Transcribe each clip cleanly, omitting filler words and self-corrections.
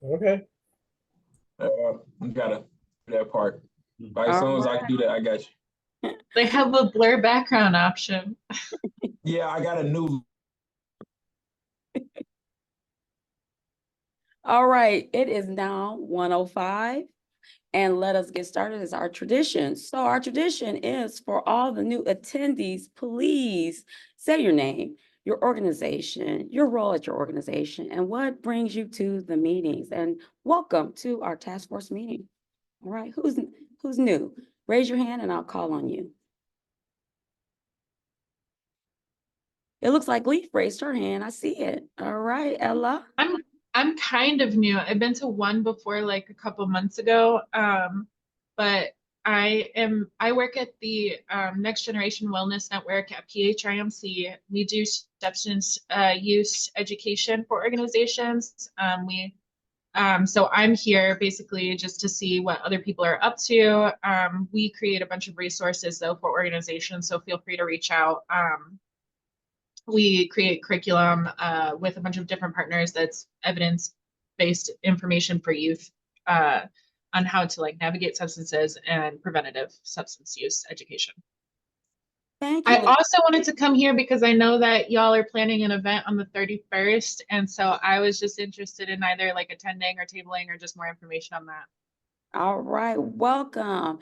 Okay. You gotta do that part. Right, as All soon as I can do that, I got you. They have a blur background option. Yeah, I got a new. All right, it is now 1:05, and let us get started as our tradition. So our tradition is for all the new attendees, please say your name, your organization, your role at your organization, and what brings you to the meetings. And welcome to our task force meeting. All right, who's new? Raise your hand and I'll call on you. It looks like Leaf raised her hand. I see it. All right, Ella. I'm kind of new. I've been to one before, like a couple months ago. But I work at the Next Generation Wellness Network at PHIMC. We do substance use education for organizations. So I'm here basically just to see what other people are up to. We create a bunch of resources though for organizations, so feel free to reach out. We create curriculum with a bunch of different partners that's evidence-based information for youth on how to like navigate substances and preventative substance use education. Thank you. I also wanted to come here because I know that y'all are planning an event on the 31st. And so I was just interested in either like attending or tabling or just more information on that. All right, welcome.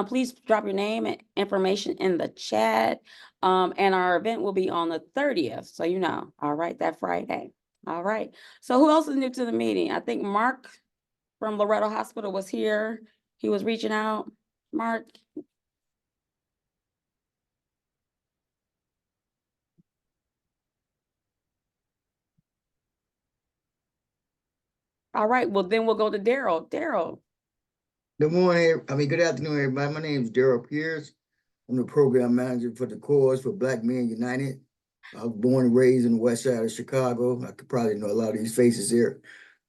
Please drop your name and information in the chat. And our event will be on the 30th, so you know. All right, that Friday. All right. So who else is new to the meeting? I think Mark from Loretto Hospital was here. He was reaching out. Mark. All right, well then we'll go to Daryl. Daryl. Good morning, good afternoon, everybody. My name is Daryl Pierce. I'm the program manager for the cause for Black Men United. I was born and raised in the west side of Chicago. I could probably know a lot of these faces here.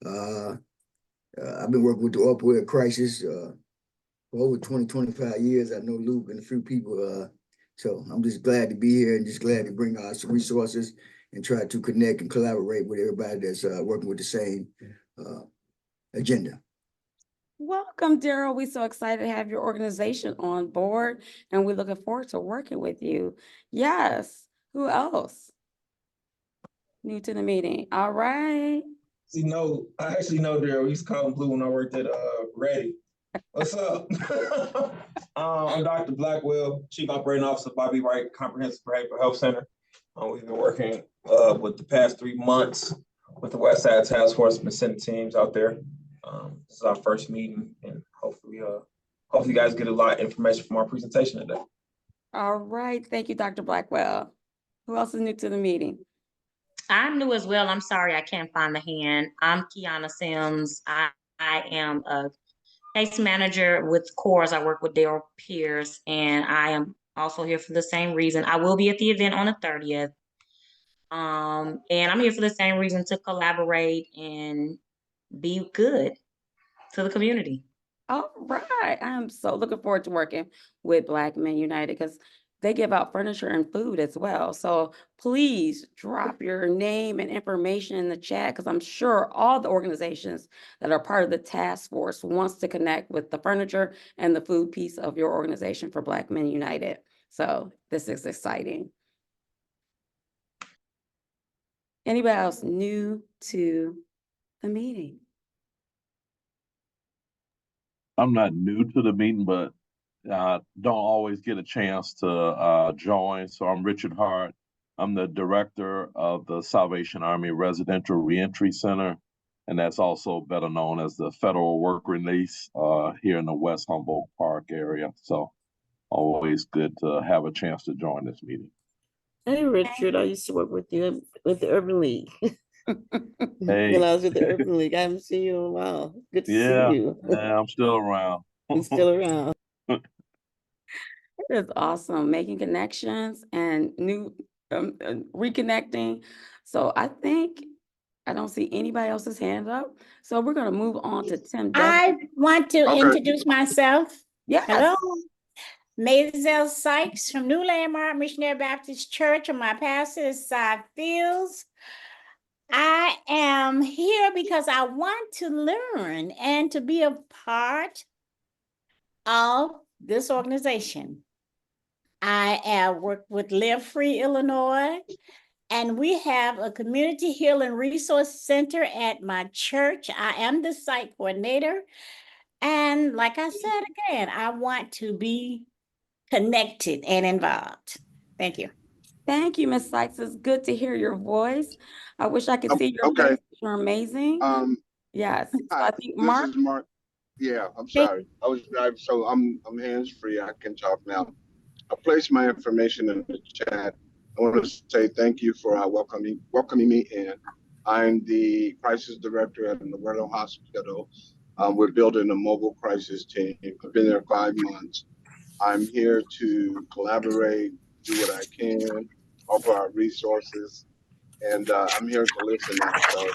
I've been working with the opioid crisis for over 25 years. I know Luke and a few people. So I'm just glad to be here and just glad to bring some resources and try to connect and collaborate with everybody that's working with the same agenda. Welcome, Daryl. We're so excited to have your organization on board, and we're looking forward to working with you. Yes. Who else? New to the meeting. All right. I actually know Daryl. We used to call him Blue when I worked at Ready. What's up? I'm Dr. Blackwell, Chief Operating Officer, Bobby Wright Comprehensive Behavioral Health Center. We've been working with the past 3 months with the West Side Task Force, been sending teams out there. This is our first meeting, and hopefully you guys get a lot of information from our presentation today. All right. Thank you, Dr. Blackwell. Who else is new to the meeting? I'm new as well. I'm sorry I can't find the hand. I'm Kiana Sims. I am a case manager with CORES. I work with Daryl Pierce, and I am also here for the same reason. I will be at the event on the 30th. And I'm here for the same reason, to collaborate and be good to the community. All right. I'm so looking forward to working with Black Men United because they give out furniture and food as well. So please drop your name and information in the chat because I'm sure all the organizations that are part of the task force wants to connect with the furniture and the food piece of your organization for Black Men United. So this is exciting. Anybody else new to the meeting? I'm not new to the meeting, but don't always get a chance to join. So I'm Richard Hart. I'm the director of the Salvation Army Residential Reentry Center, and that's also better known as the Federal Work Release here in the West Humboldt Park area. So always good to have a chance to join this meeting. Hey, Richard, I used to work with you with the Urban League. Hey. When I was with the Urban League, I haven't seen you in a while. Good to see you. Yeah, I'm still around. You're still around. It is awesome, making connections and new reconnecting. So I think I don't see anybody else's hand up. So we're going to move on to Tim. I want to introduce myself. Yes. Hello. Maisel Sykes from New Landmark Missionary Baptist Church, and my pastor is Syas Fields. I am I'm here because I want to learn and to be a part of this organization. I have worked with Live Free Illinois, and we have a community healing resource center at my church. I am the site coordinator. And like I said again, I want to be connected and involved. Thank you. Thank you, Ms. Sykes. It's good to hear your voice. I wish I could see your Okay. face. You're amazing. Yes. So I think This Mark, is Mark. Yeah, I'm Thank- sorry. I was driving, so I'm hands-free. I can talk now. I placed my information in the chat. I want to say thank you for welcoming me in. I'm the crisis director at the Novello Hospital. We're building a mobile crisis team. I've been there 5 months. I'm here to collaborate, do what I can, offer our resources, and I'm here to listen now. So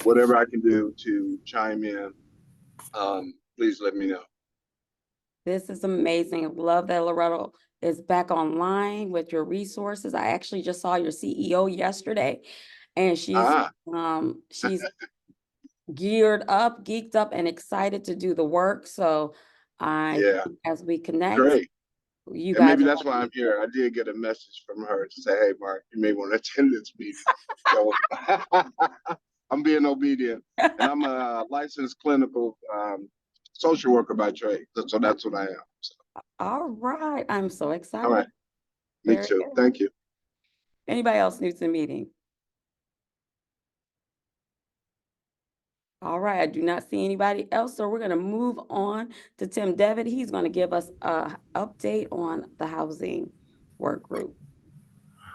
whatever I can do to chime in, please let me know. this is amazing. Love that Loretto is back online with your resources. I actually just saw your CEO yesterday, and she's geared up, geeked up, and excited to do the work. So Yeah, as we connect, great. you And guys maybe are that's why I'm here. I did get a message from her to say, hey, Mark, you may want to attend this meeting. So I'm being obedient. And I'm a licensed clinical social worker by trade. So that's what I am. So, all right. I'm so excited. all right. Me Very too. good. Thank you. Anybody else new to the meeting? All right, I do not see anybody else, so we're going to move on to Tim Devitt. He's going to give us an update on the housing work group.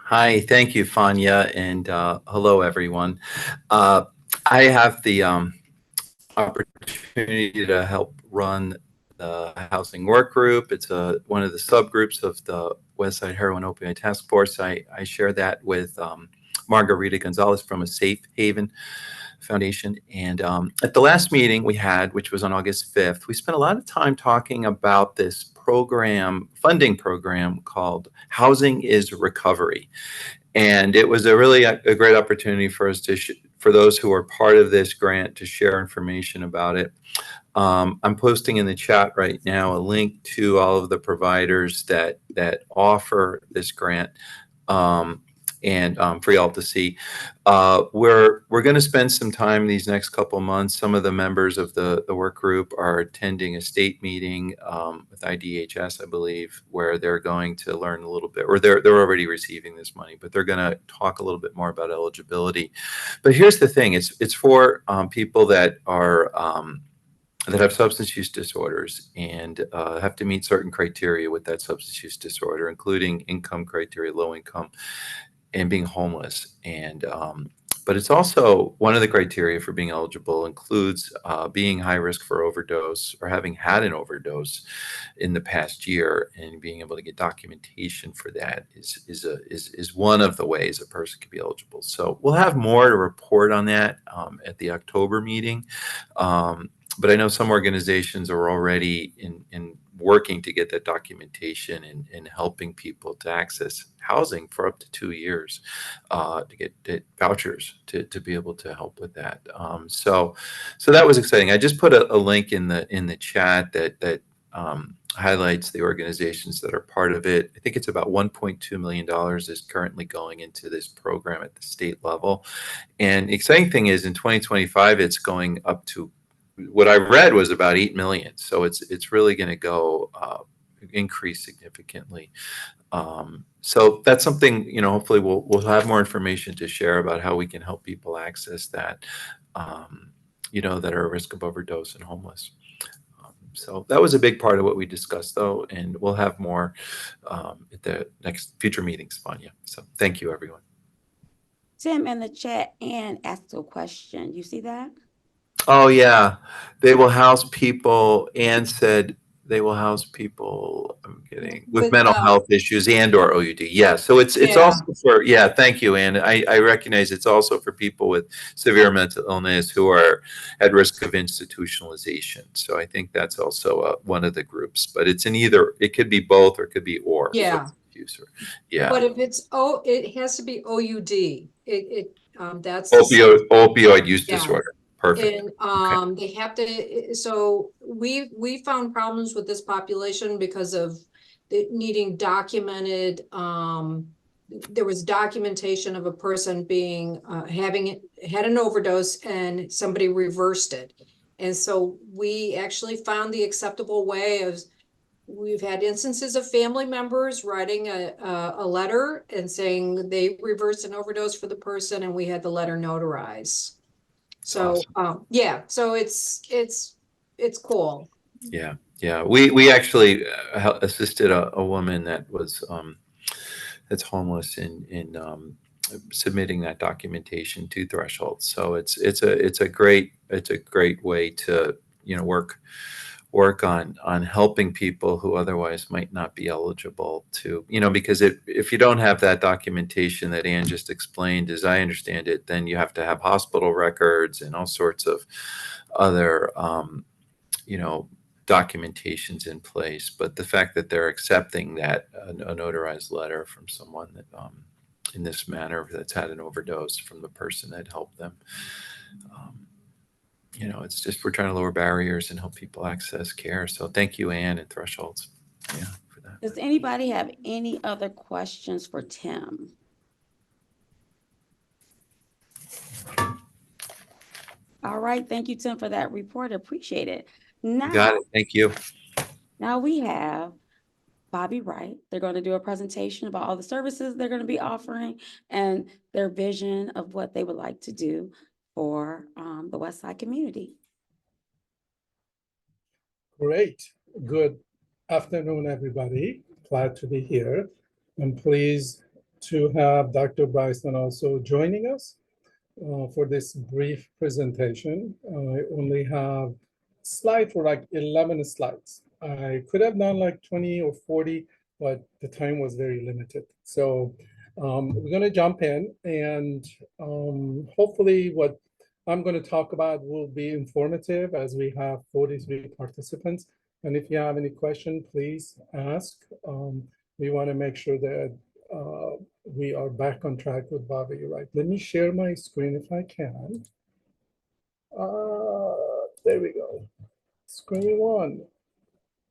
Hi, thank you, Fanya, and hello, everyone. I have the opportunity to help run the housing work group. It's one of the subgroups of the Westside Heroin Opioid Task Force. I share that with Margarita Gonzalez from a Safe Haven Foundation. And at the last meeting we had, which was on August 5th, we spent a lot of time talking about this funding program called Housing is Recovery. And it was a great opportunity for us for those who are part of this grant to share information about it. I'm posting in the chat right now a link to all of the providers that offer this grant. And for y'all to see. We're going to spend some time these next couple months. Some of the members of the work group are attending a state meeting with IDHS, I believe, where they're going to learn a little bit, or they're already receiving this money, but they're going to talk a little bit more about eligibility. But here's the thing: it's for people that are that have substance use disorders and have to meet certain criteria with that substance use disorder, including income criteria, low income, and being homeless. And but it's also one of the criteria for being eligible includes being high risk for overdose or having had an overdose in the past year, and being able to get documentation for that is one of the ways a person can be eligible. So we'll have more to report on that at the October meeting. But I know some organizations are already in working to get that documentation and helping people to access housing for up to 2 years to get vouchers to be able to help with that. So that was exciting. I just put a link in the chat that highlights the organizations that are part of it. I think it's about $1.2 million is currently going into this program at the state level. And the exciting thing is in 2025, it's going up to what I read was about 8 million. So it's really going to go increase significantly. So that's something, hopefully we'll have more information to share about how we can help people access that, that are at risk of overdose and homeless. So that was a big part of what we discussed, though, and we'll have more at the next future meetings, Fanya. So thank you, everyone. Tim in the chat and asked a question. You see that? Oh, yeah. They will house people and said they will house people, I'm getting, with mental health issues and or OUD. Yeah. So it's also for, thank you, Ann. I recognize it's also for people with severe mental illness who are at risk of institutionalization. So I think that's also one of the groups, but it's it could be both or it could be or. Yeah. Yeah. But if it has to be OUD. That's Opioid use Yeah. disorder. Perfect. And Okay. they have to, so we found problems with this population because of it needing documented, there was documentation of a person being, had an overdose and somebody reversed it. And so we actually found the acceptable way of, we've had instances of family members writing a letter and saying they reversed an overdose for the person, and we had the letter notarized. So, yeah, so it's cool. Yeah, yeah. We actually assisted a woman that was that's homeless in submitting that documentation to Threshold. So it's a great way to work on helping people who otherwise might not be eligible to, because if you don't have that documentation that Ann just explained, as I understand it, then you have to have hospital records and all sorts of other documentations in place. But the fact that they're accepting that a notarized letter from someone that in this manner that's had an overdose from the person that helped them, it's just, we're trying to lower barriers and help people access care. So thank you, Ann and Thresholds, for that. Does anybody have any other questions for Tim? All right, thank you, Tim, for that report. Appreciate it. Now, Got it. Thank you. Now we have Bobby Wright. They're going to do a presentation about all the services they're going to be offering and their vision of what they would like to do for the West Side community. Great. Good afternoon, everybody. Glad to be here. I'm pleased to have Dr. Brison also joining us for this brief presentation. I only have slides for like 11 slides. I could have done like 20 or 40, but the time was very limited. So we're going to jump in, and hopefully what I'm going to talk about will be informative, as we have 43 participants. And if you have any question, please ask. We want to make sure that we are back on track with Bobby, right? Let me share my screen if I can. There we go. Screen one.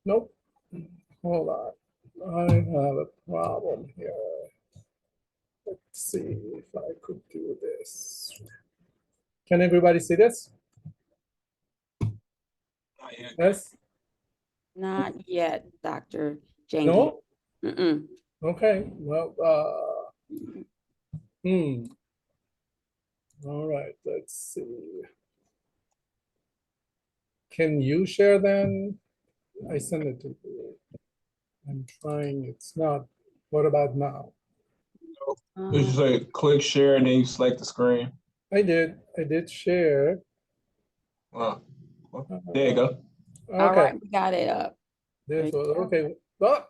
Nope. Hold on. I have a problem here. Let's see if I could do this. Can everybody see this? Yes? Not yet, Dr. Jangi. No? Mm-mm. Okay. Well, all right, let's see. Can you share then? I sent it to you. I'm trying, it's not. What about now? You just say click share and then you select the screen. I did share. Wow. There you go. Okay. All right, we got it up. This was okay. Oh.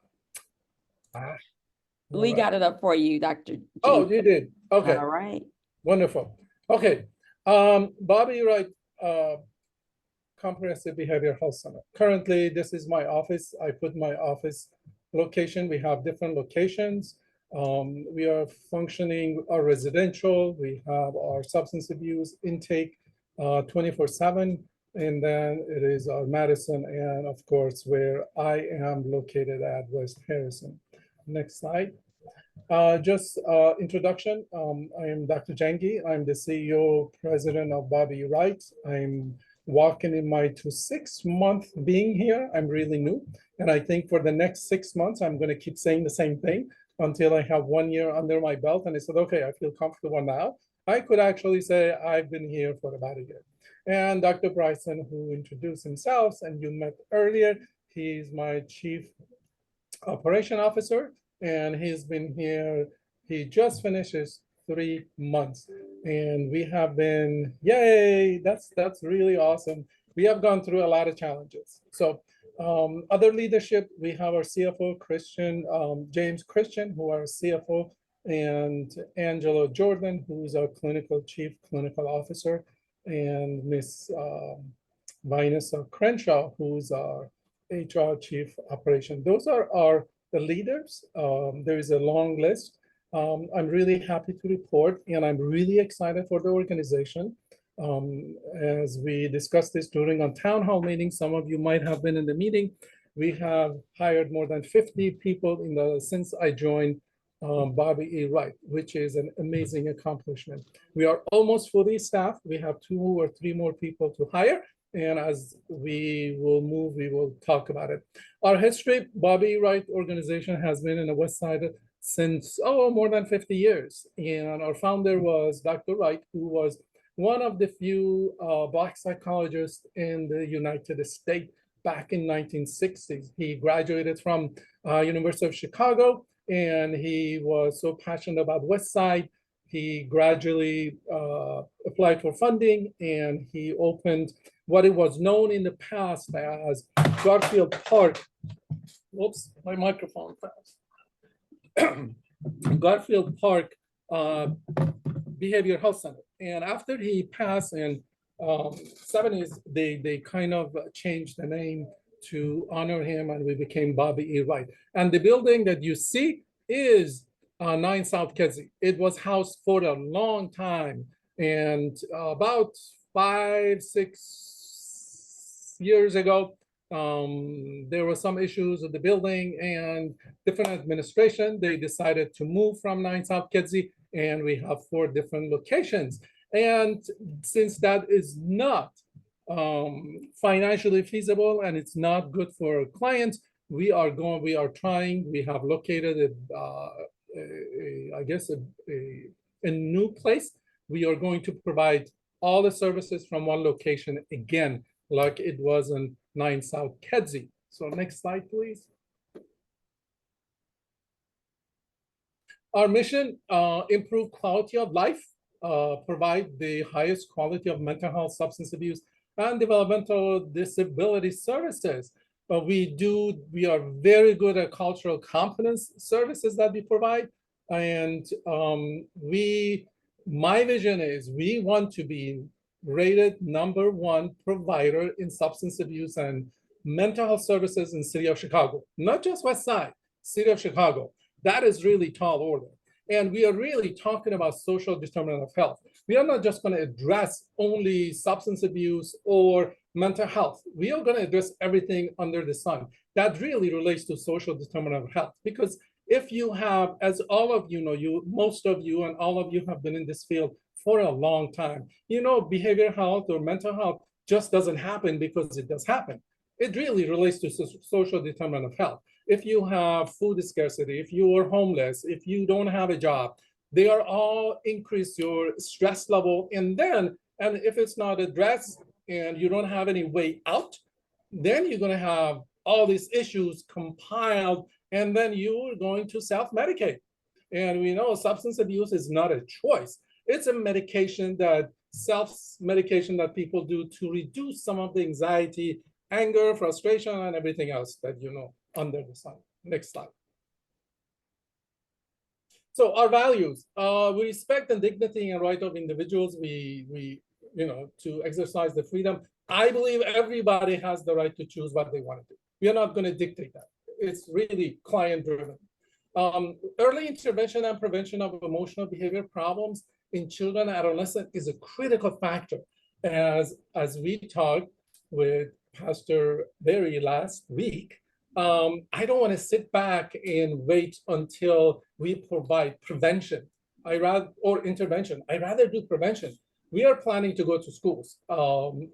We got it up for you, Dr. Jangi. Oh, you did. Okay. All right. Wonderful. Okay. Bobby Wright, Comprehensive Behavioral Health Center. Currently, this is my office. I put my office location. We have different locations. We are functioning our residential. We have our substance abuse intake 24/7. And then it is our Madison, and of course, where I am located at West Harrison. Next slide. Just introduction. I am Dr. Jangi. I'm the CEO, president of Bobby Wright. I'm walking in my 6 month being here. I'm really new. And I think for the next 6 months, I'm going to keep saying the same thing until I have 1 year under my belt. And I said, okay, I feel comfortable now. I could actually say I've been here for about a year. And Dr. Brison, who introduced himself and you met earlier, he's my chief operation officer, and he's been here. He just finishes 3 months, and we have been, yay, that's really awesome. We have gone through a lot of challenges. So other leadership, we have our CFO, James Christian, who are CFO, and Angelo Jordan, who's our chief clinical officer, and Miss Vanessa Crenshaw, who's our HR chief operation. Those are the leaders. There is a long list. I'm really happy to report, and I'm really excited for the organization. As we discussed this during our town hall meeting, some of you might have been in the meeting. We have hired more than 50 people since I joined Bobby E. Wright, which is an amazing accomplishment. We are almost fully staffed. We have 2 or 3 more people to hire. And as we will move, we will talk about it. Our history, Bobby E. Wright organization has been in the West Side since, more than 50 years. And our founder was Dr. Wright, who was one of the few Black psychologists in the United States back in 1960s. He graduated from University of Chicago, and he was so passionate about West Side. He gradually applied for funding, and he opened what it was known in the past as Garfield Park. Whoops, my microphone fell. Garfield Park Behavioral Health Center. And after he passed in 70s, they kind of changed the name to honor him, and we became Bobby E. Wright. And the building that you see is 9 South Kedzie. It was housed for a long time, and about 5-6 years ago, there were some issues with the building and different administration. They decided to move from 9 South Kedzie, and we have 4 different locations. And since that is not financially feasible and it's not good for clients, we are trying. We have located a new place. We are going to provide all the services from one location again, like it was in 9 South Kedzie. So next slide, please. Our mission, improve quality of life, provide the highest quality of mental health, substance abuse, and developmental disability services. We are very good at cultural competence services that we provide. And my vision is we want to be rated #1 provider in substance abuse and mental health services in the city of Chicago, not just West Side, city of Chicago. That is really tall order. And we are really talking about social determinant of health. We are not just going to address only substance abuse or mental health. We are going to address everything under the sun. That really relates to social determinant of health. Because if you have, as all of you know, most of you and all of you have been in this field for a long time, behavioral health or mental health just doesn't happen because it does happen. It really relates to social determinant of health. If you have food scarcity, if you are homeless, if you don't have a job, they are all increase your stress level. And if it's not addressed and you don't have any way out, then you're going to have all these issues compiled, and then you're going to self-medicate. And we know substance abuse is not a choice. It's a medication self-medication that people do to reduce some of the anxiety, anger, frustration, and everything else that under the sun. Next slide. So our values, we respect the dignity and right of individuals. We to exercise the freedom. I believe everybody has the right to choose what they want to do. We are not going to dictate that. It's really client driven. Early intervention and prevention of emotional behavior problems in children and adolescents is a critical factor. As we talked with Pastor Berry last week, I don't want to sit back and wait until we provide prevention or intervention. I'd rather do prevention. We are planning to go to schools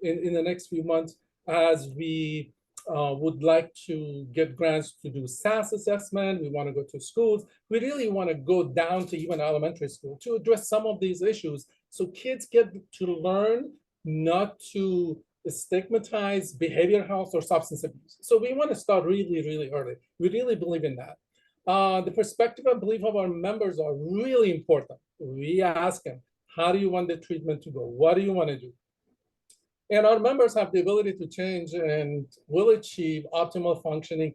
in the next few months, as we would like to get grants to do S.O.S assessment. We want to go to schools. We really want to go down to even elementary school to address some of these issues, so kids get to learn not to stigmatize behavioral health or substance abuse. So we want to start really, really early. We really believe in that. The perspective and belief of our members are really important. We ask them, how do you want the treatment to go? What do you want to do? And our members have the ability to change and will achieve optimal functioning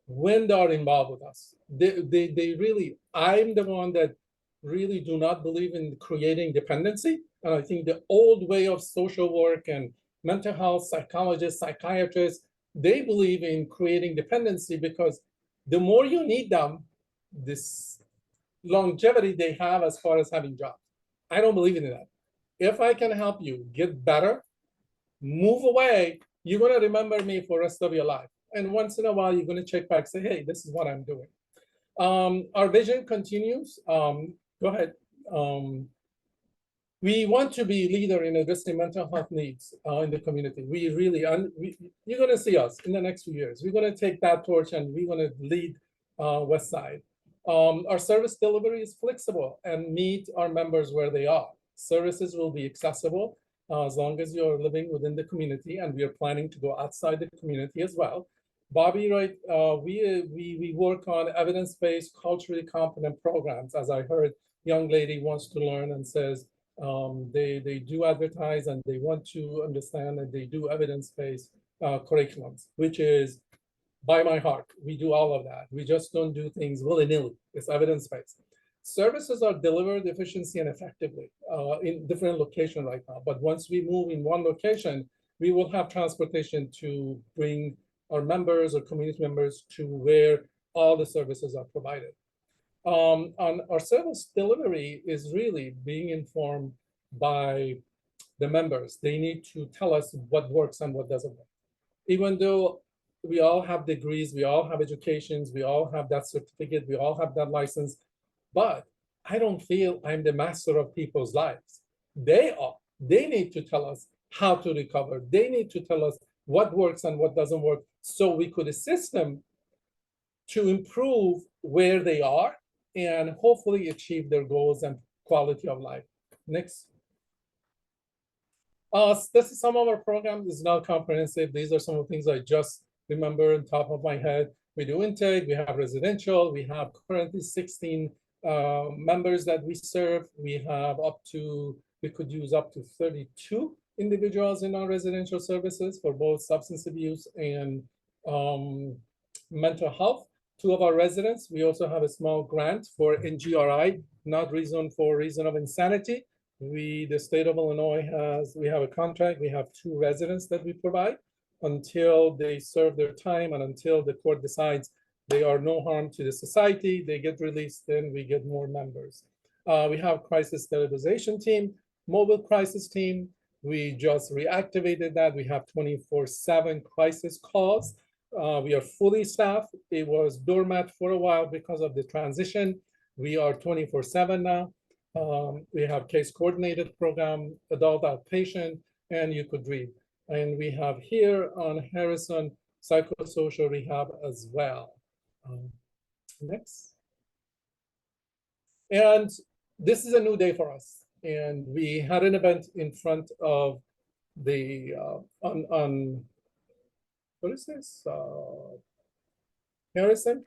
when they are involved with us. They really, I'm the one that really do not believe in creating dependency. And I think the old way of social work and mental health psychologists, psychiatrists, they believe in creating dependency, because the more you need them, longevity they have as far as having jobs. I don't believe in that. If I can help you get better, move away, you're going to remember me for the rest of your life. And once in a while, you're going to check back, say, hey, this is what I'm doing. Our vision continues. Go ahead. We want to be leader in addressing mental health needs in the community. We really, you're going to see us in the next few years. We're going to take that torch and we're going to lead West Side. Our service delivery is flexible and meet our members where they are. Services will be accessible as long as you're living within the community, and we are planning to go outside the community as well. Bobby, right, we work on evidence-based, culturally competent programs. As I heard, young lady wants to learn and says they do advertise and they want to understand that they do evidence-based curriculums, which is by my heart. We do all of that. We just don't do things willy-nilly. It's evidence-based. Services are delivered efficiently and effectively in different locations right now. But once we move in one location, we will have transportation to bring our members or community members to where all the services are provided. On our service delivery is really being informed by the members. They need to tell us what works and what doesn't work. Even though we all have degrees, we all have educations, we all have that certificate, we all have that license, but I don't feel I'm the master of people's lives. They are. They need to tell us how to recover. They need to tell us what works and what doesn't work, so we could assist them to improve where they are and hopefully achieve their goals and quality of life. Next. This is some of our programs. It's not comprehensive. These are some of the things I just remember on top of my head. We do intake, we have residential, we have currently 16 members that we serve. We have we could use up to 32 individuals in our residential services for both substance abuse and mental health. 2 of our residents, we also have a small grant for NGRI, not for reason of insanity. The state of Illinois we have a contract. We have 2 residents that we provide until they serve their time and until the court decides they are no harm to the society, they get released, then we get more members. We have crisis stabilization team, mobile crisis team. We just reactivated that. We have 24/7 crisis calls. We are fully staffed. It was doormat for a while because of the transition. We are 24/7 now. We have case coordinated program, adult outpatient, and you could read. And we have here on Harrison psychosocial rehab as well. Next. And this is a new day for us. And we had an event in front of the, what is this? Harrison?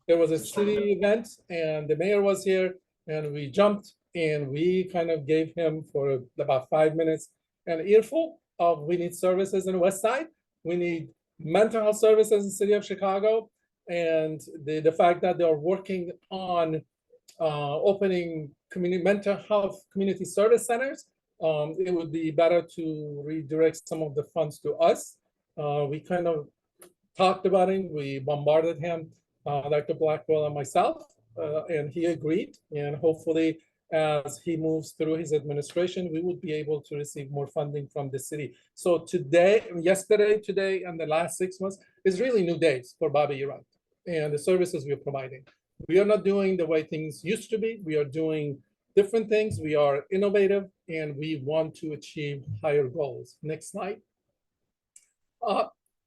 There was a city event and the mayor was here and we jumped and we kind of gave him for about 5 minutes an earful of we need services in the West Side. We need mental health services in the city of Chicago. And the fact that they're working on opening mental health community service centers, it would be better to redirect some of the funds to us. We kind of talked about it. We bombarded him, Dr. Blackwell and myself, and he agreed. And hopefully, as he moves through his administration, we would be able to receive more funding from the city. So yesterday, today, and the last 6 months is really new days for Bobby Wright and the services we're providing. We are not doing the way things used to be. We are doing different things. We are innovative and we want to achieve higher goals. Next slide.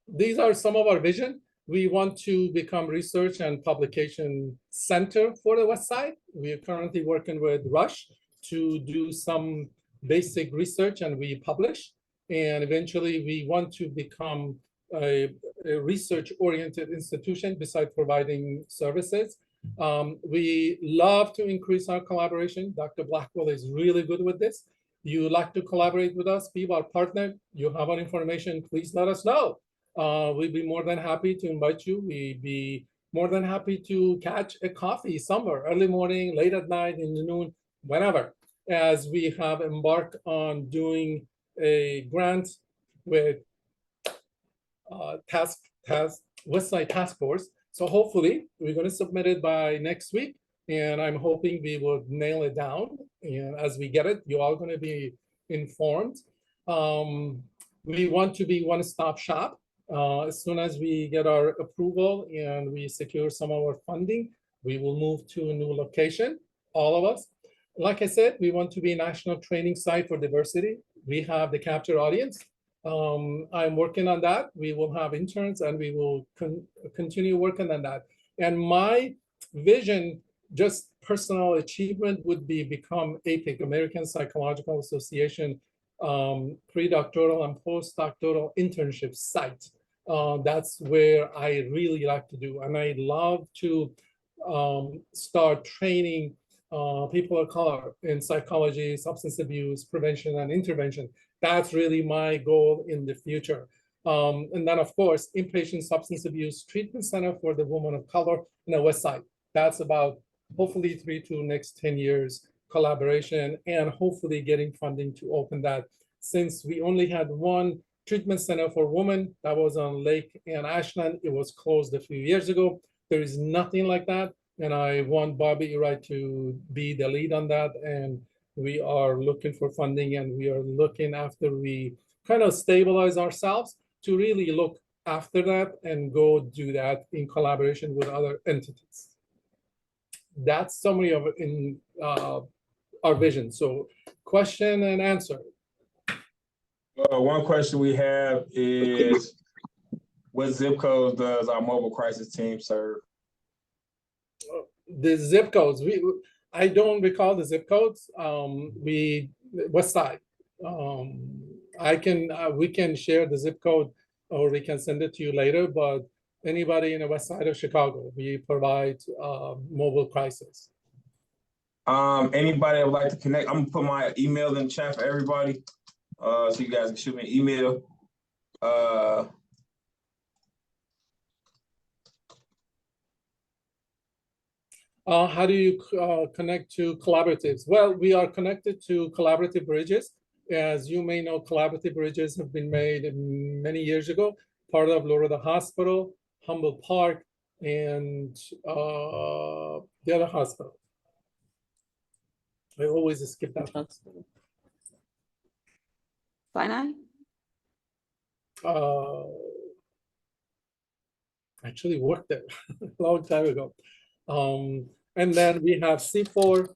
These are some of our vision. We want to become research and publication center for the West Side. We are currently working with Rush to do some basic research and we publish. And eventually we want to become a research-oriented institution besides providing services. We love to increase our collaboration. Dr. Blackwell is really good with this. You like to collaborate with us, be our partner. You have our information, please let us know. We'd be more than happy to invite you. We'd be more than happy to catch a coffee somewhere, early morning, late at night, in the noon, whenever, as we have embarked on doing a grant with West Side Task Force. So hopefully we're going to submit it by next week. and I'm hoping we will nail it down. And as we get it, you're all going to be informed. We want to be one-stop shop. As soon as we get our approval and we secure some of our funding, we will move to a new location, all of us. Like I said, we want to be a national training site for diversity. We have the capture audience. I'm working on that. We will have interns and we will continue working on that. And my vision, just personal achievement, would be become APIC, American Psychological Association, pre-doctoral and postdoctoral internship site. That's where I really like to do. And I love to start training people of color in psychology, substance abuse, prevention, and intervention. That's really my goal in the future. And then, of course, inpatient substance abuse treatment center for the women of color in the West Side. That's about hopefully 3 to next 10 years collaboration, and hopefully getting funding to open that. Since we only had one treatment center for women, that was on Lake and Ashland. It was closed a few years ago. There is nothing like that. And I want Bobby Wright to be the lead on that. And we are looking for funding, and we are looking after we kind of stabilize ourselves to really look after that and go do that in collaboration with other entities. That's summary of in our vision. So question and answer. One question we have is, what zip codes does our mobile crisis team serve? The zip codes, I don't recall the zip codes. West Side. We can share the zip code, or we can send it to you later, but anybody in the West Side of Chicago, we provide mobile crisis. Anybody that would like to connect, I'm gonna put my email in the chat for everybody, so you guys can shoot me an email. How do you connect to collaboratives? Well, we are connected to collaborative bridges. As you may know, collaborative bridges have been made many years ago, part of Florida Hospital, Humboldt Park, and the other hospital. I always skip that hospital. Sinai? Actually worked there a long time ago. And then we have C4,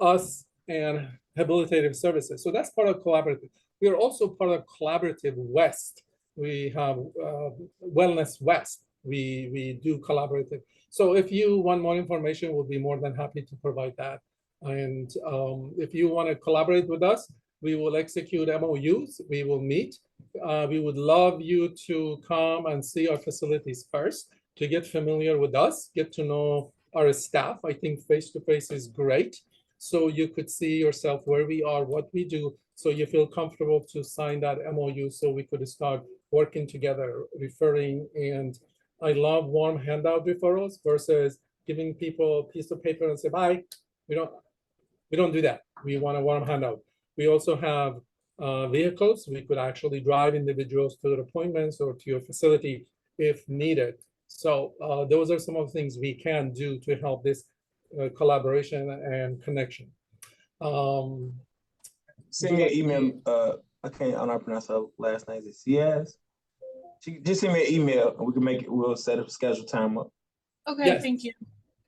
us, and habilitative services. So that's part of collaborative. We are also part of Collaborative West. We have Wellness West. We do collaborative. So if you want more information, we'll be more than happy to provide that. And if you want to collaborate with us, we will execute MOUs. We will meet. We would love you to come and see our facilities first, to get familiar with us, get to know our staff. I think face-to-face is great. So you could see yourself where we are, what we do, so you feel comfortable to sign that MOU so we could start working together, referring. And I love warm handout referrals versus giving people a piece of paper and say, bye. We don't do that. We want a warm handout. We also have vehicles. We could actually drive individuals to their appointments or to your facility if needed. So those are some of the things we can do to help this collaboration and connection. Send me an email. I don't pronounce her last name. Is it Syas? Just send me an email and we can make it. We'll set a schedule time up. Okay, Yes. thank you.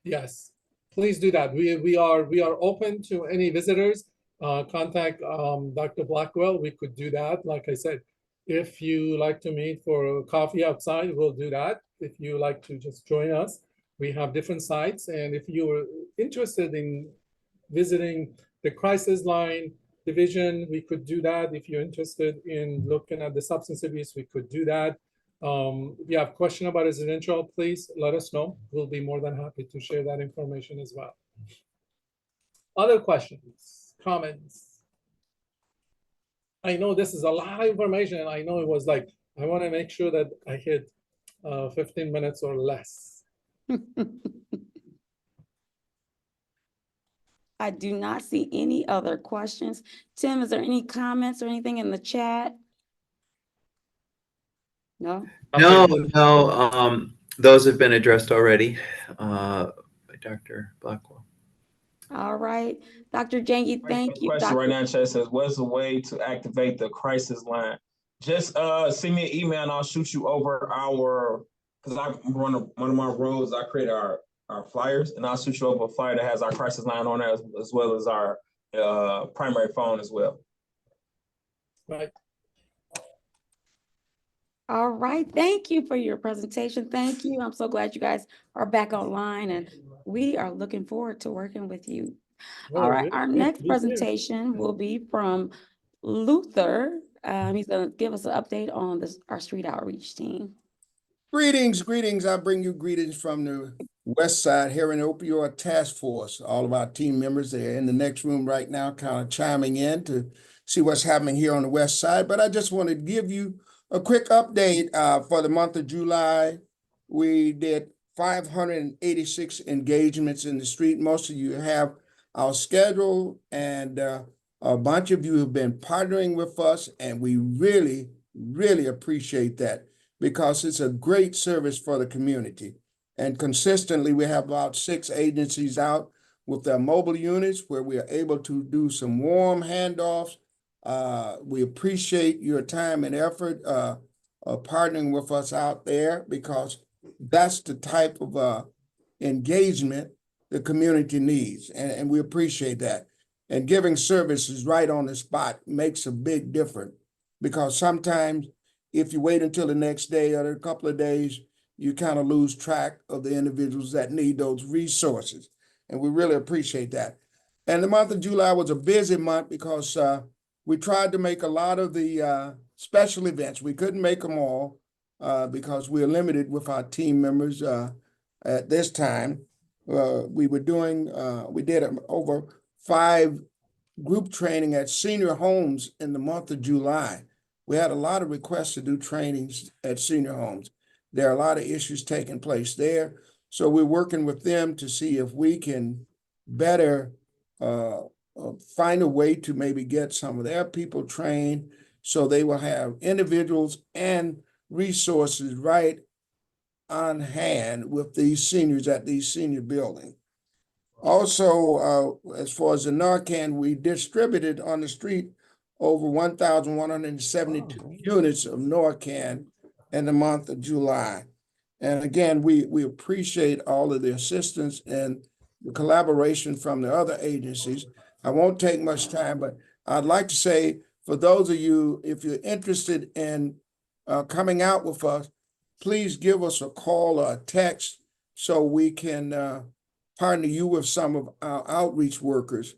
Yes, please do that. We are open to any visitors. Contact Dr. Blackwell. We could do that. Like I said, if you like to meet for coffee outside, we'll do that. If you like to just join us, we have different sites. And if you are interested in visiting the crisis line division, we could do that. If you're interested in looking at the substance abuse, we could do that. If you have a question about residential, please let us know. We'll be more than happy to share that information as well. Other questions, comments? I know this is a lot of information. I know it was like, I want to make sure that I hit 15 minutes or less. I do not see any other questions. Tim, is there any comments or anything in the chat? No? No, those have been addressed already. Dr. Blackwell. All right, Dr. Jangi, thank you. Question right now in chat says, what's the way to activate the crisis line? Just send me an email and I'll shoot you over our, because I run one of my roles, I create our flyers, and I'll shoot you over a flyer that has our crisis line on there as well as our primary phone as well. Right. All right, thank you for your presentation. Thank you. I'm so glad you guys are back online, and we are looking forward to working with you. All right, our next presentation will be from Luther. He's going to give us an update on our street outreach team. Greetings, greetings. I bring you greetings from the West Side Heroin Opioid Task Force. All of our team members, they're in the next room right now, kind of chiming in to see what's happening here on the West Side. But I just want to give you a quick update for the month of July. We did 586 engagements in the street. Most of you have our schedule, and a bunch of you have been partnering with us, and we really, really appreciate that, because it's a great service for the community. And consistently, we have about 6 agencies out with their mobile units where we are able to do some warm handoffs. We appreciate your time and effort partnering with us out there, because that's the type of engagement the community needs. And we appreciate that. And giving services right on the spot makes a big difference, because sometimes if you wait until the next day or a couple of days, you kind of lose track of the individuals that need those resources. And we really appreciate that. And the month of July was a busy month because we tried to make a lot of the special events. We couldn't make them all because we're limited with our team members at this time. We did over 5 group training at senior homes in the month of July. We had a lot of requests to do trainings at senior homes. There are a lot of issues taking place there. So we're working with them to see if we can better find a way to maybe get some of their people trained so they will have individuals and resources right on hand with these seniors at these senior buildings. Also, as far as the Narcan, we distributed on the street over 1,172 units of Narcan in the month of July. And again, we appreciate all of the assistance and the collaboration from the other agencies. I won't take much time, but I'd like to say, for those of you, if you're interested in coming out with us, please give us a call or a text so we can partner you with some of our outreach workers,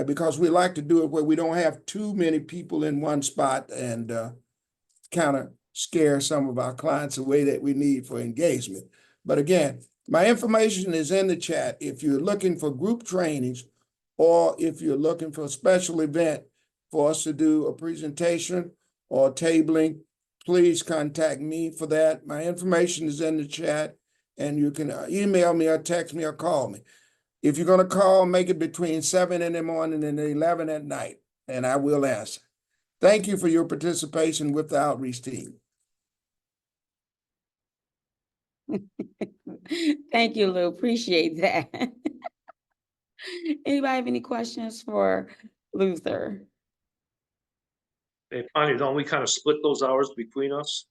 because we like to do it where we don't have too many people in one spot and kind of scare some of our clients away that we need for engagement. But again, my information is in the chat. If you're looking for group trainings, or if you're looking for a special event for us to do a presentation or tabling, please contact me for that. My information is in the chat, and you can email me or text me or call me. If you're going to call, make it between 7 in the morning and 11 at night, and I will answer. Thank you for your participation with the outreach team. Thank you, Lou. Appreciate that. Anybody have any questions for Luther? Hey, Fanya, don't we kind of split those hours between us?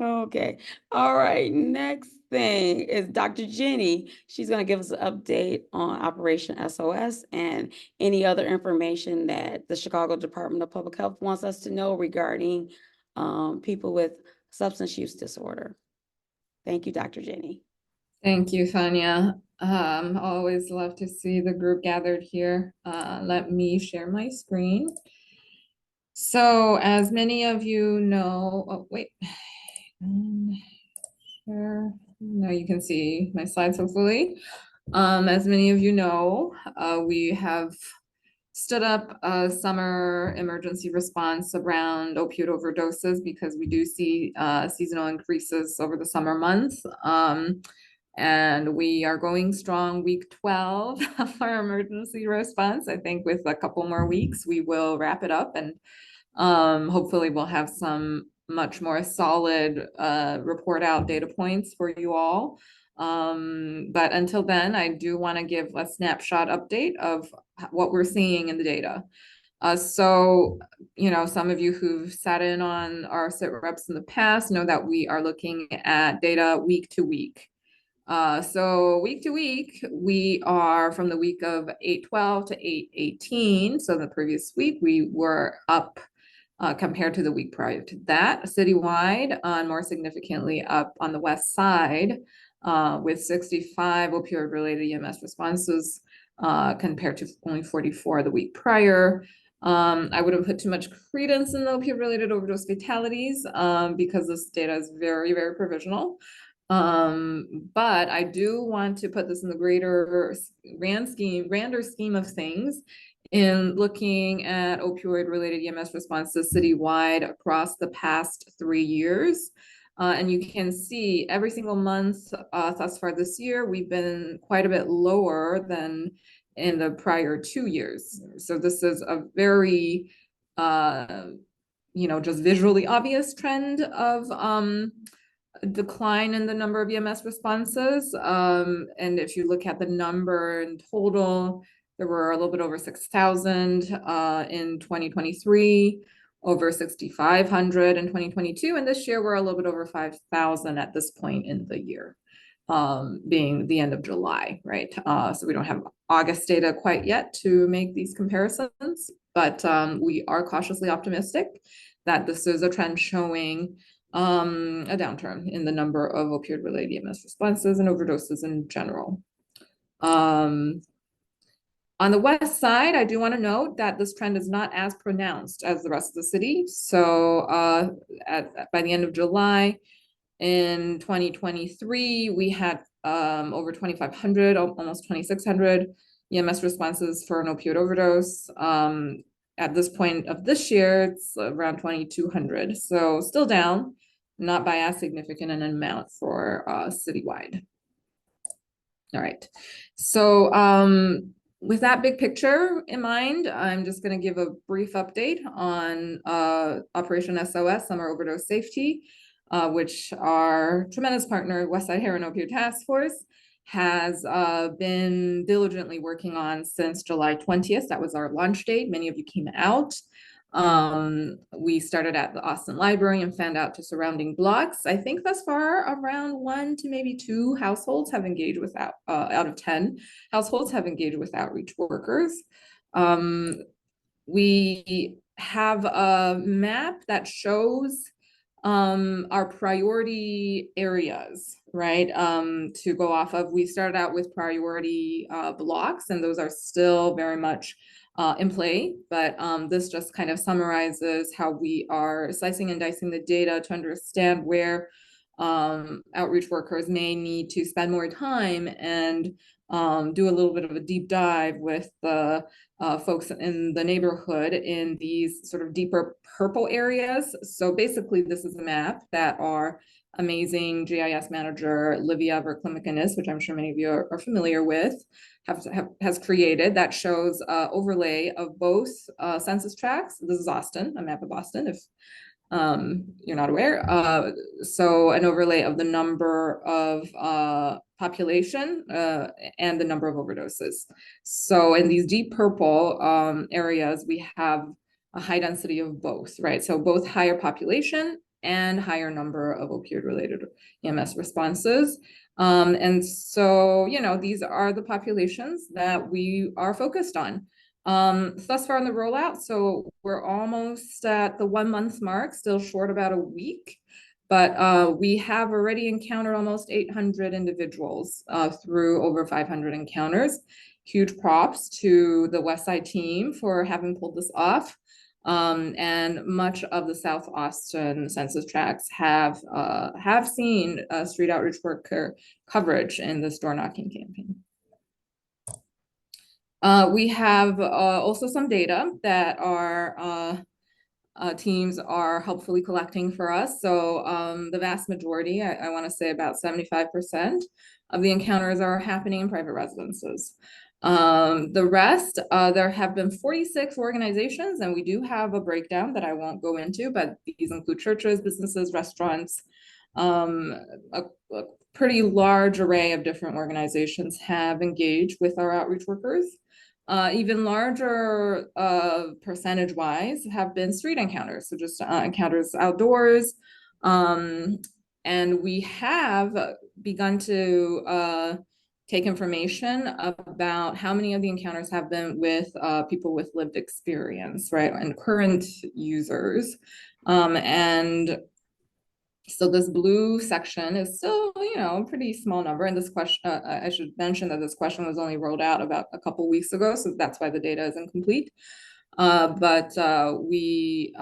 Okay. All right. Next thing is Dr. Jenny. She's going to give us an update on Operation S.O.S. and any other information that the Chicago Department of Public Health wants us to know regarding people with substance use disorder. Thank you, Dr. Jenny. Thank you, Fanya. Always love to see the group gathered here. Let me share my screen. So as many of you know, oh, wait. Sure. Now you can see my slides, hopefully. As many of you know, we have stood up a summer emergency response around opioid overdoses because we do see seasonal increases over the summer months. And we are going strong week 12 of our emergency response. I think with a couple more weeks, we will wrap it up, and hopefully we'll have some much more solid report out data points for you all. But until then, I do want to give a snapshot update of what we're seeing in the data. So, you know, some of you who've sat in on our sit reps in the past know that we are looking at data week to week. So week to week, we are from the week of 8/12 to 8/18. So the previous week, we were up compared to the week prior to that. Citywide, more significantly up on the west side with 65 opioid-related EMS responses compared to only 44 the week prior. I wouldn't put too much credence in the opioid-related overdose fatalities because this data is very, very provisional. But I do want to put this in the greater grander scheme of things in looking at opioid-related EMS responses citywide across the past 3 years. And you can see every single month thus far this year, we've been quite a bit lower than in the prior 2 years. So this is a very, you know, just visually obvious trend of decline in the number of EMS responses. And if you look at the number in total, there were a little bit over 6,000 in 2023, over 6,500 in 2022, and this year we're a little bit over 5,000 at this point in the year, being the end of July, right? So we don't have August data quite yet to make these comparisons, but we are cautiously optimistic that this is a trend showing a downturn in the number of opioid-related EMS responses and overdoses in general. On the west side, I do want to note that this trend is not as pronounced as the rest of the city. So by the end of July in 2023, we had over 2,500, almost 2,600 EMS responses for an opioid overdose. At this point of this year, it's around 2,200. So still down, not by as significant an amount for citywide. All right. So with that big picture in mind, I'm just going to give a brief update on Operation S.O.S, Summer Overdose Safety, which our tremendous partner, Westside Heroin Opioid Task Force, has been diligently working on since July 20th. That was our launch date. Many of you came out. We started at the Austin Library and fanned out to surrounding blocks. I think thus far around 1 to maybe 2 households have engaged with out of 10 households have engaged with outreach workers. We have a map that shows our priority areas, right, to go off of. We started out with priority blocks, and those are still very much in play, but this just kind of summarizes how we are slicing and dicing the data to understand where outreach workers may need to spend more time and do a little bit of a deep dive with the folks in the neighborhood in these sort of deeper purple areas. So basically, this is a map that our amazing GIS manager, Livia Verklimikanis, which I'm sure many of you are familiar with, has created, that shows overlay of both census tracts. This is Austin, a map of Austin, if you're not aware. So an overlay of the number of population and the number of overdoses. So in these deep purple areas, we have a high density of both, right? So both higher population and higher number of opioid-related EMS responses. And so, you know, these are the populations that we are focused on. Thus far in the rollout, so we're almost at the 1 month mark, still short about a week, but we have already encountered almost 800 individuals through over 500 encounters. Huge props to the Westside team for having pulled this off. And much of the South Austin census tracts have seen street outreach worker coverage in this door knocking campaign. We have also some data that our teams are helpfully collecting for us. So the vast majority, I want to say about 75% of the encounters are happening in private residences. The rest, there have been 46 organizations, and we do have a breakdown that I won't go into, but these include churches, businesses, restaurants, a pretty large array of different organizations have engaged with our outreach workers. Even larger percentage-wise have been street encounters, so just encounters outdoors. And we have begun to take information about how many of the encounters have been with people with lived experience, right, and current users. And so this blue section is still, you know, a pretty small number. And this question, I should mention that this question was only rolled out about a couple weeks ago, so that's why the data is incomplete. But we,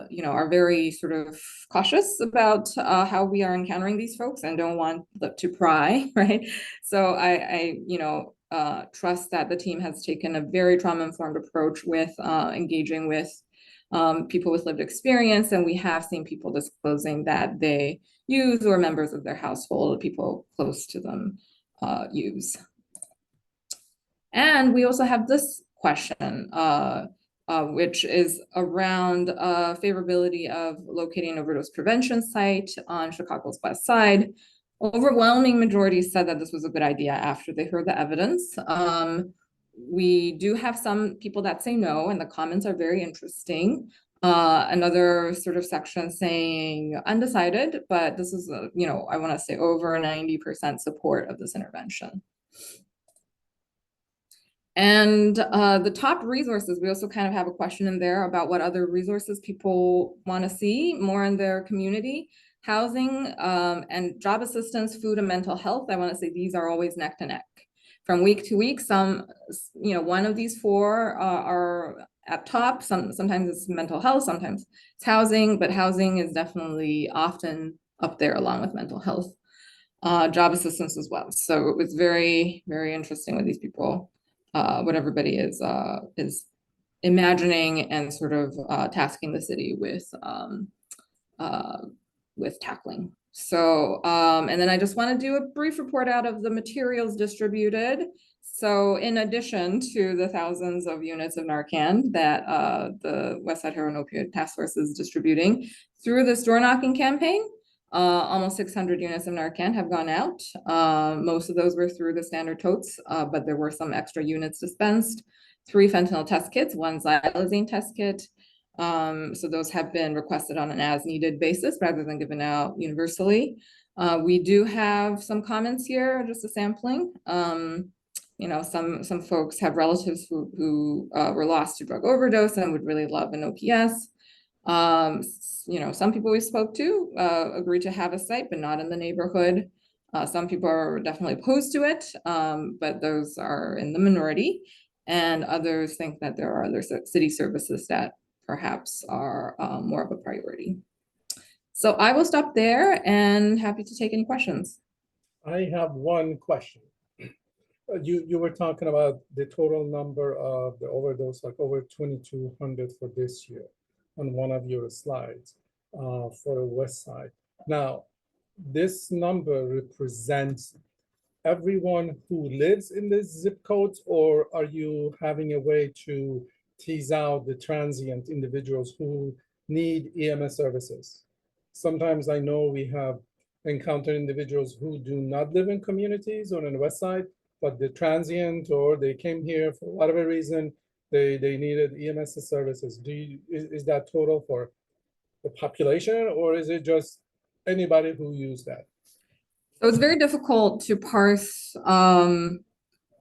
you know, are very sort of cautious about how we are encountering these folks and don't want to pry, right? So I you know, trust that the team has taken a very trauma-informed approach with engaging with people with lived experience, and we have seen people disclosing that they use or members of their household, people close to them use. And we also have this question, which is around favorability of locating an overdose prevention site on Chicago's West Side. Overwhelming majority said that this was a good idea after they heard the evidence. We do have some people that say no, and the comments are very interesting. Another sort of section saying undecided, but this is, you know, I want to say over 90% support of this intervention. And the top resources, we also kind of have a question in there about what other resources people want to see more in their community. Housing and job assistance, food and mental health. I want to say these are always neck to neck. From week to week, some, you know, one of these four are at top. Sometimes it's mental health, sometimes it's housing, but housing is definitely often up there along with mental health. Job assistance as well. So it was very, very interesting with these people, what everybody is imagining and sort of tasking the city with tackling. So, and then I just want to do a brief report out of the materials distributed. So in addition to the thousands of units of Narcan that the Westside Heroin Opioid Task Force is distributing through this door knocking campaign, almost 600 units of Narcan have gone out. Most of those were through the standard totes, but there were some extra units dispensed. 3 fentanyl test kits, 1 xylazine test kit. So those have been requested on an as-needed basis rather than given out universally. We do have some comments here, just a sampling. You know, some folks have relatives who were lost to drug overdose and would really love an OPS. You know, some people we spoke to agreed to have a site, but not in the neighborhood. Some people are definitely opposed to it, but those are in the minority. And others think that there are other city services that perhaps are more of a priority. So I will stop there and happy to take any questions. I have one question. You were talking about the total number of the overdose, like over 2,200 for this year on one of your slides for the West Side. Now, this number represents everyone who lives in this zip codes, or are you having a way to tease out the transient individuals who need EMS services? Sometimes I know we have encountered individuals who do not live in communities or on the West Side, but the transient or they came here for whatever reason, they needed EMS services. Is that total for the population, or is it just anybody who used that? So it's very difficult to parse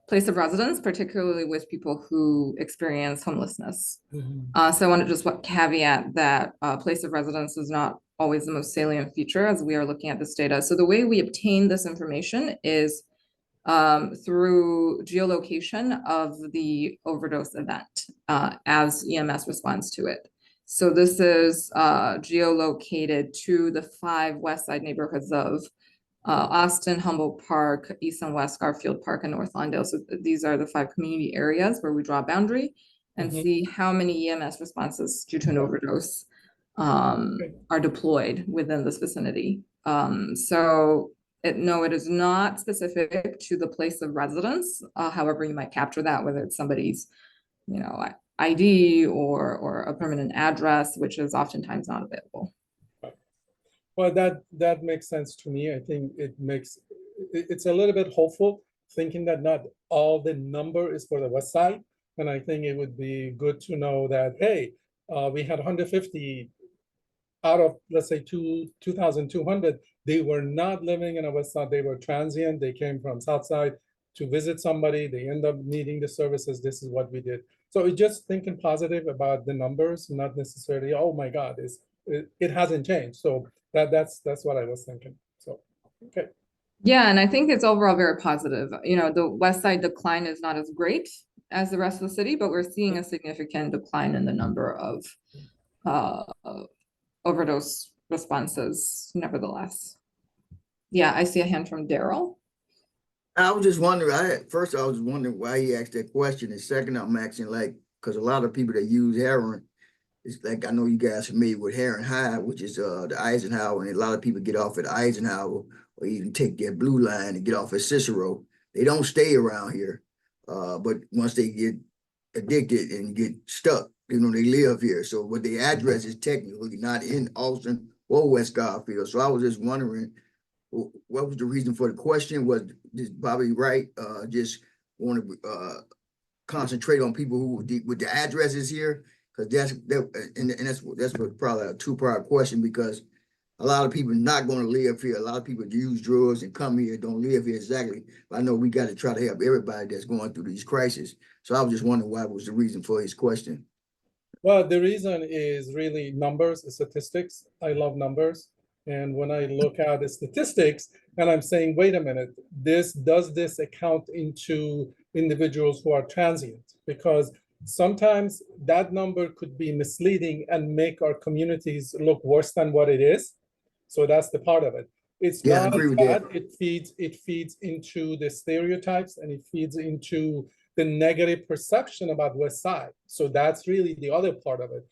place of residence, particularly with people who experience homelessness. So I want to just caveat that place of residence is not always the most salient feature as we are looking at this data. So the way we obtain this information is through geolocation of the overdose event as EMS responds to it. So this is geolocated to the 5 West Side neighborhoods of Austin, Humboldt Park, East and West Garfield Park, and North Lawndale. So these are the 5 community areas where we draw a boundary and see how many EMS responses due to an overdose are deployed within this vicinity. So No, it is not specific to the place of residence. However, you might capture that, whether it's somebody's, ID or a permanent address, which is oftentimes not available. Well, that makes sense to me. I think it's a little bit hopeful, thinking that not all the number is for the West Side. And I think it would be good to know that, hey, we had 150 out of, let's say, 2,200, they were not living in a West Side. They were transient. They came from South Side to visit somebody. They end up needing the services. This is what we did. So it's just thinking positive about the numbers, not necessarily, oh my God, it hasn't changed. So that's what I was thinking. So, okay. Yeah, and I think it's overall very positive. The West Side decline is not as great as the rest of the city, but we're seeing a significant decline in the number of overdose responses nevertheless. Yeah, I see a hand from Daryl. I was just wondering, first I was wondering why he asked that question. And second, I'm asking because a lot of people that use heroin, it's like, I know you guys are familiar with Heroin High, which is the Eisenhower, and a lot of people get off at Eisenhower or even take their blue line and get off at Cicero. They don't stay around here. But once they get addicted and get stuck, they live here. So what the address is technically not in Austin or West Garfield. So I was just wondering, what was the reason for the question? Was Bobby Wright just want to concentrate on people who with the addresses here? Because that's what probably a two-part question, because a lot of people not going to live here. A lot of people use drugs and come here, don't live here exactly. But I know we got to try to help everybody that's going through these crises. So I was just wondering what was the reason for his question. Well, the reason is really numbers, statistics. I love numbers. And when I look at the statistics and I'm saying, wait a minute, does this account into individuals who are transient? Because sometimes that number could be misleading and make our communities look worse than what it is. So that's the part of it. It's Yeah, not I agree with bad. that. It feeds into the stereotypes, and it feeds into the negative perception about West Side. So that's really the other part of it.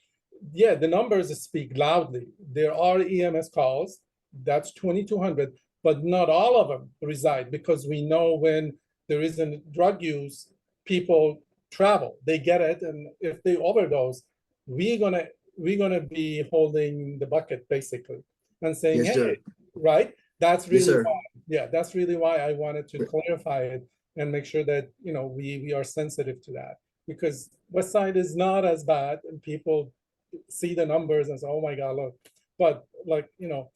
Yeah, the numbers speak loudly. There are EMS calls, that's 2,200, but not all of them reside, because we know when there isn't drug use, people travel, they get it, and if they overdose, we're gonna be holding the bucket basically and saying, Yes, sir. hey, right? That's Yes, really sir. why. Yeah, that's really why I wanted to clarify it and make sure that we are sensitive to that, because West Side is not as bad, and people see the numbers and say, oh my God, look. But like Miao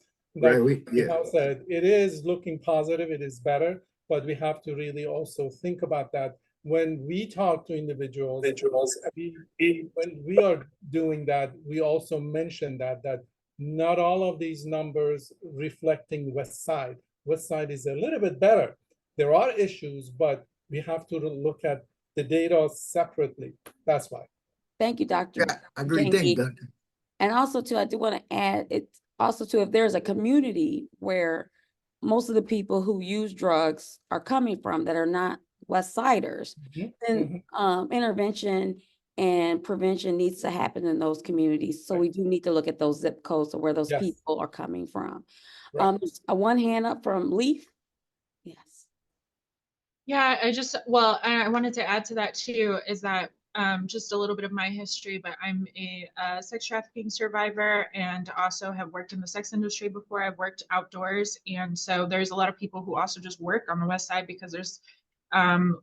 said, it is looking positive, it is better, but we have to really also think about that when we talk to individuals. When we are doing that, we also mention that not all of these numbers reflecting West Side. West Side is a little bit better. There are issues, but we have to look at the data separately. That's why. Thank you, Dr. Yeah, I agree. Thank you, Doctor. And also too, I do want to add, it's also too, if there's a community where most of the people who use drugs are coming from that are not West Siders, then intervention and prevention needs to happen in those communities. So we do need to look at those zip codes of where those people are coming from. There's one hand up from Leaf. Yes. Yeah, I wanted to add to that too, is that just a little bit of my history, but I'm a sex trafficking survivor and also have worked in the sex industry before. I've worked outdoors. And so there's a lot of people who also just work on the West Side because there's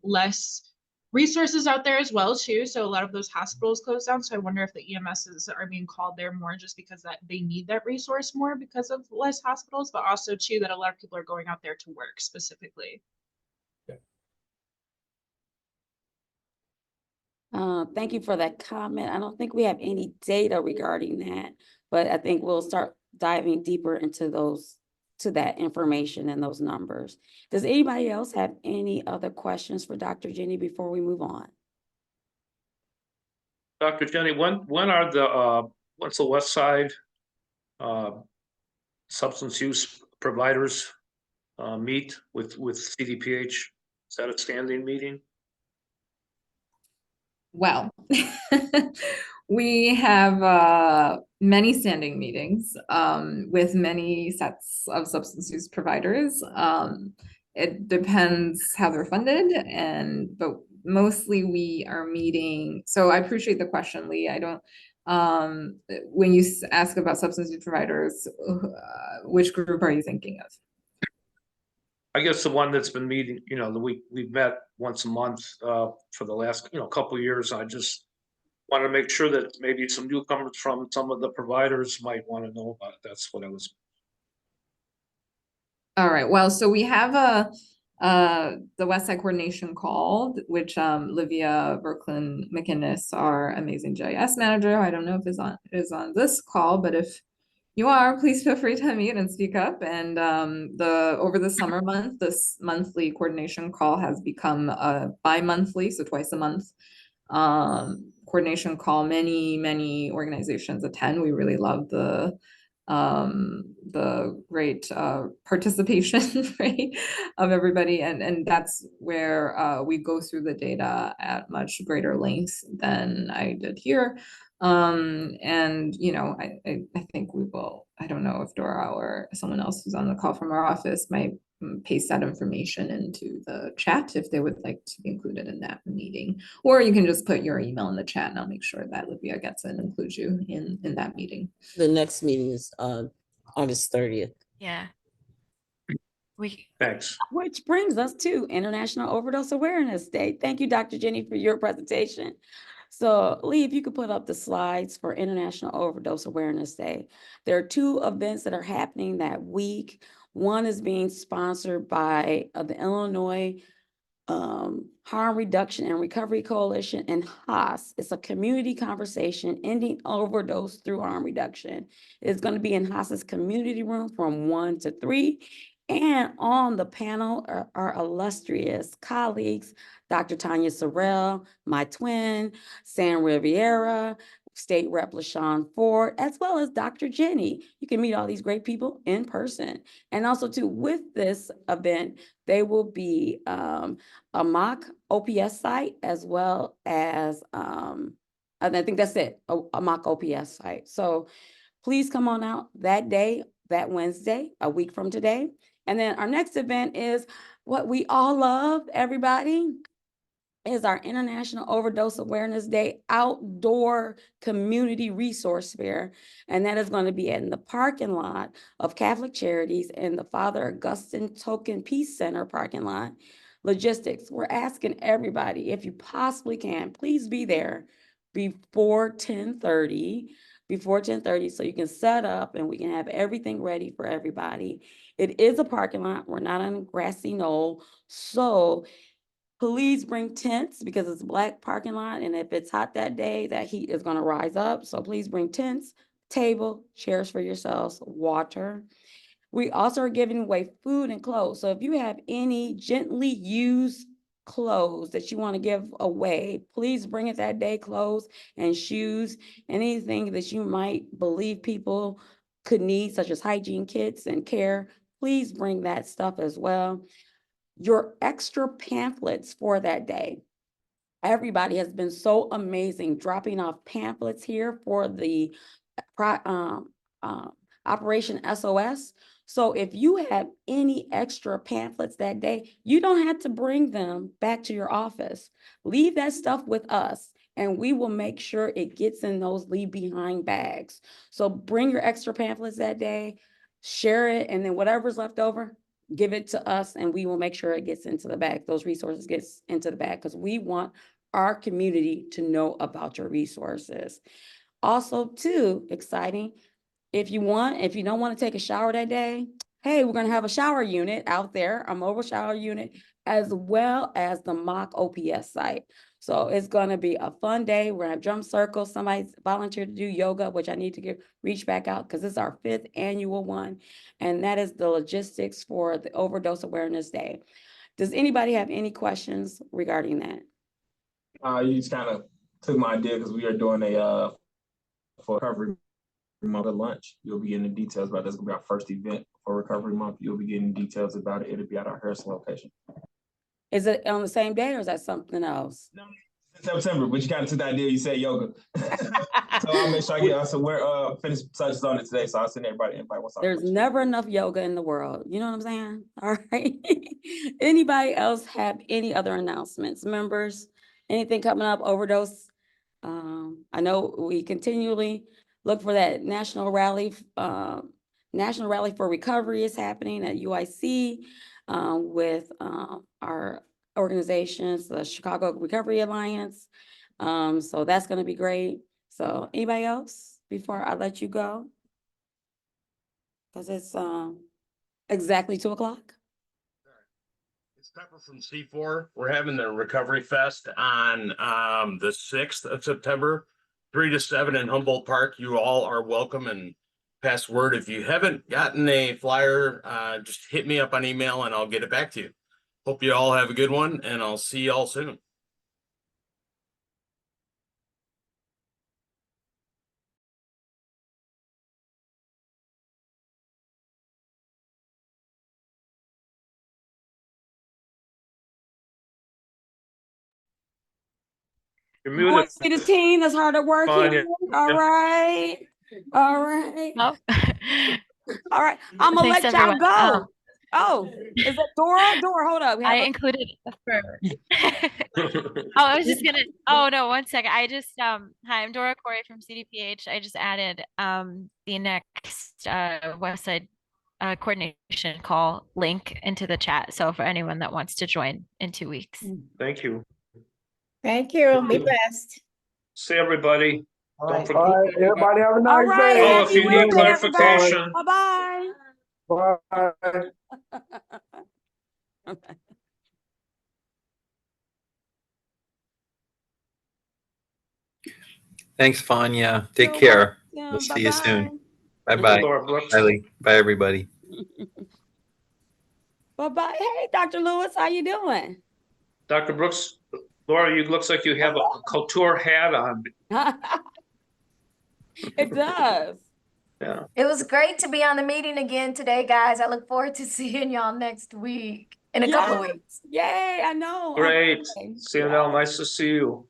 less resources out there as well too. So a lot of those hospitals close down. So I wonder if the EMSs are being called there more just because that they need that resource more because of less hospitals, but also too that a lot of people are going out there to work specifically. Thank you for that comment. I don't think we have any data regarding that, but I think we'll start diving deeper into that information and those numbers. Does anybody else have any other questions for Dr. Jenny before we move on? Dr. Jenny, when's the West Side substance use providers meet with CDPH? Is that a standing meeting? Well, we have many standing meetings with many sets of substance use providers. It depends how they're funded, but mostly we are meeting. So I appreciate the question, Lee. I don't. When you ask about substance use providers, which group are you thinking of? I guess the one that's been meeting, we've met once a month for the last, couple of years. I just want to make sure that maybe some newcomers from some of the providers might want to know about it. That's what I was. All right, well, so we have the West Side Coordination Call, which Livia Brooklyn McInnes, our amazing GIS manager, I don't know if is on this call, but if you are, please feel free to unmute and speak up. And over the summer month, this monthly coordination call has become bi-monthly, so twice a month coordination call. Many organizations attend. We really love the great participation rate of everybody, and that's where we go through the data at much greater length than I did here. And I think we will. I don't know if Dora or someone else who's on the call from our office might paste that information into the chat if they would like to be included in that meeting, or you can just put your email in the chat and I'll make sure that Livia gets it and includes you in that meeting. The next meeting is August 30th. Yeah. Thanks. Which brings us to International Overdose Awareness Day. Thank you, Dr. Jenny, for your presentation. So Lee, if you could put up the slides for International Overdose Awareness Day. There are 2 events that are happening that week. One is being sponsored by the Illinois Harm Reduction and Recovery Coalition and HOS. It's a community conversation ending overdose through harm reduction. It's going to be in HOS's community room from 1 to 3. And on the panel are our illustrious colleagues, Dr. Tanya Sorrell, my twin, Sam Riviera, State Rep LaShawn Ford, as well as Dr. Jenny. You can meet all these great people in person. And also too, with this event, they will be a mock OPS site, as well as, I think that's it, a mock OPS site. So please come on out that day, that Wednesday, a week from today. And then our next event is what we all love, everybody, is our International Overdose Awareness Day outdoor community resource fair. And that is going to be in the parking lot of Catholic Charities in the Father Augustine Token Peace Center parking lot. Logistics, we're asking everybody, if you possibly can, please be there before 10:30. So you can set up and we can have everything ready for everybody. It is a parking lot. We're not on a grassy knoll. So please bring tents because it's a black parking lot. And if it's hot that day, that heat is going to rise up. So please bring tents, table, chairs for yourselves, water. We also are giving away food and clothes. So if you have any gently used clothes that you want to give away, please bring it that day, clothes and shoes, anything that you might believe people could need, such as hygiene kits and care. Please bring that stuff as well. Your extra pamphlets for that day. Everybody has been so amazing dropping off pamphlets here for the Operation S.O.S. So if you have any extra pamphlets that day, you don't have to bring them back to your office. Leave that stuff with us and we will make sure it gets in those leave behind bags. So bring your extra pamphlets that day, share it, and then whatever's left over, give it to us and we will make sure it gets into the bag. Those resources gets into the bag because we want our community to know about your resources. Also, too, exciting, if you don't want to take a shower that day, hey, we're going to have a shower unit out there, a mobile shower unit, as well as the mock OPS site. So it's going to be a fun day. We're going to have drum circles. Somebody volunteered to do yoga, which I need to reach back out because it's our 5th annual one. And that is the logistics for the Overdose Awareness Day. Does anybody have any questions regarding that? You just kind of took my idea because we are doing a for recovery month at lunch. You'll be getting the details about this. It's gonna be our first event for recovery month. You'll be getting details about it. It'll be at our Harrison location. Is it on the same day or is that something else? No, it's September, but you kind of took the idea. You said yoga, so I'll make sure I get. So we're finished touches on it today, so I'll send everybody an invite once I There's finish. never enough yoga in the world. You know what I'm saying? All right. Anybody else have any other announcements? Members, anything coming up? Overdose. I know we continually look for that national rally. National Rally for Recovery is happening at UIC with our organizations, the Chicago Recovery Alliance. So that's going to be great. So anybody else before I let you go? Because it's exactly 2:00. It's Pepper from C4. We're having the Recovery Fest on the 6th of September, 3 to 7 in Humboldt Park. You all are welcome, and pass word. If you haven't gotten a flyer, just hit me up on email and I'll get it back to you. Hope you all have a good one, and I'll see you all soon. You're You want muted. to see the team that's hard at work here? Fanya. All right. All right. Oh. All right. I'm gonna Thanks, let y'all everyone. go. Oh, is that Dora? Dora, hold up. We have I a- included a fur. Oh, I was just gonna, oh no, one second. I just hi, I'm Dora Corey from CDPH. I just added the next West Side coordination call link into the chat. So for anyone that wants to join in 2 weeks. Thank you. Thank you. Be blessed. See everybody. Don't forget. All right, everybody have a All nice right. day. Oh, if you need Wednesday, everybody. clarification. Bye-bye. Bye. Thanks, Fanya. Take You're care. welcome. We'll see you Bye-bye. soon. Bye-bye. Laura Brooks. Bye, Lee. Bye, everybody. Bye-bye. Hey, Dr. Lewis, how you doing? Dr. Brooks, Laura, you looks like you have a couture hat on. It does. Yeah. It was great to be on the meeting again today, guys. I look forward to seeing y'all next week, in a couple of weeks. Yay, I know. Great. Okay. See you now. Nice to see you.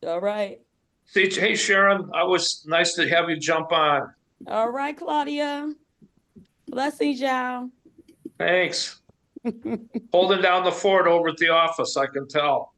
All right. See, hey, Sharon, I was nice to have you jump on. All right, Claudia. Blessings, y'all. Thanks. Holding down the fort over at the office, I can tell.